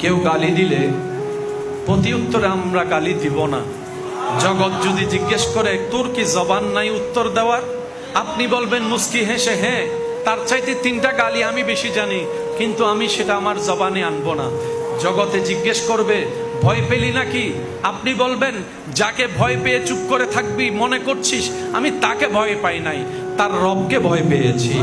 কেউ গালি দিলে প্রতি উত্তরে আমরা গালি দিব না। জগৎ যদি জিজ্ঞেস করে তোর কি জবান নাই উত্তর দেওয়ার, আপনি বলবেন মুস্কি হেসে হ্যাঁ, তার চাইতে 3টা গালি আমি বেশি জানি, কিন্তু আমি সেটা আমার জবানে আনবো না। জগতে জিজ্ঞেস করবে ভয় পেলি নাকি, আপনি বলবেন যাকে ভয় পেয়ে চুপ করে থাকবি মনে করছিস আমি তাকে ভয় পাই নাই, তার রবকে ভয় পেয়েছি,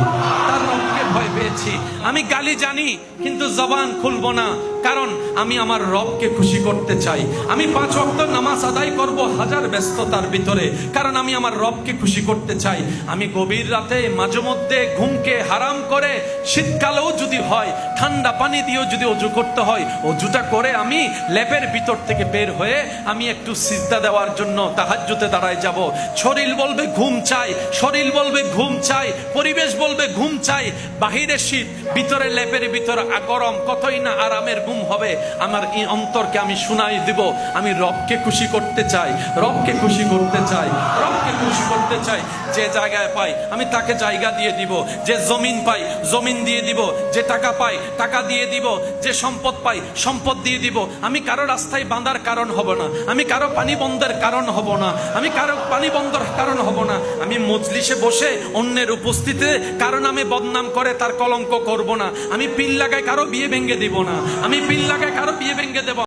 তার রবকে ভয় পেয়েছি। আমি গালি জানি কিন্তু জবান খুলবো না, কারণ আমি আমার রবকে খুশি করতে চাই। আমি 5 ওয়াক্ত নামাজ আদায় করব হাজার ব্যস্ততার ভিতরে, কারণ আমি আমার রবকে খুশি করতে চাই। আমি গভীর রাতে মাঝে মধ্যে ঘুমকে হারাম করে, শীতকালেও যদি হয় ঠান্ডা পানি দিয়েও যদি অজু করতে হয়, অজুটা করে আমি ল্যাপের ভিতর থেকে বের হয়ে আমি একটু সিজদা দেওয়ার জন্য তাহাজ্জুদে দাঁড়ায় যাব। শরীর বলবে ঘুম চাই, শরীর বলবে ঘুম চাই, পরিবেশ বলবে ঘুম চাই। বাহিরে শীত, ভিতরে ল্যাপের ভিতর গরম, কতই না আরামের ঘুম হবে। আমার এই অন্তরকে আমি শুনাই দিব আমি রবকে খুশি করতে চাই, রবকে খুশি করতে চাই, রবকে খুশি করতে চাই। যে জায়গায় পাই আমি তাকে জায়গা দিয়ে দিব, যে জমিন পাই জমিন দিয়ে দিব, যে টাকা পাই টাকা দিয়ে দিব, যে সম্পদ পাই সম্পদ দিয়ে দিব। আমি কারো রাস্তায় বাঁধার কারণ হব না, আমি কারো পানি বন্ধের কারণ হব না, আমি কারো পানি বন্ধের কারণ হব না। আমি মজলিসে বসে অন্যের উপস্থিতিতে কারণ আমি বদনাম করে তার কলঙ্ক করব না। আমি পিল লাগায় কারো বিয়ে ভেঙে দিব না, আমি পিল লাগায় কারো বিয়ে ভেঙে দেব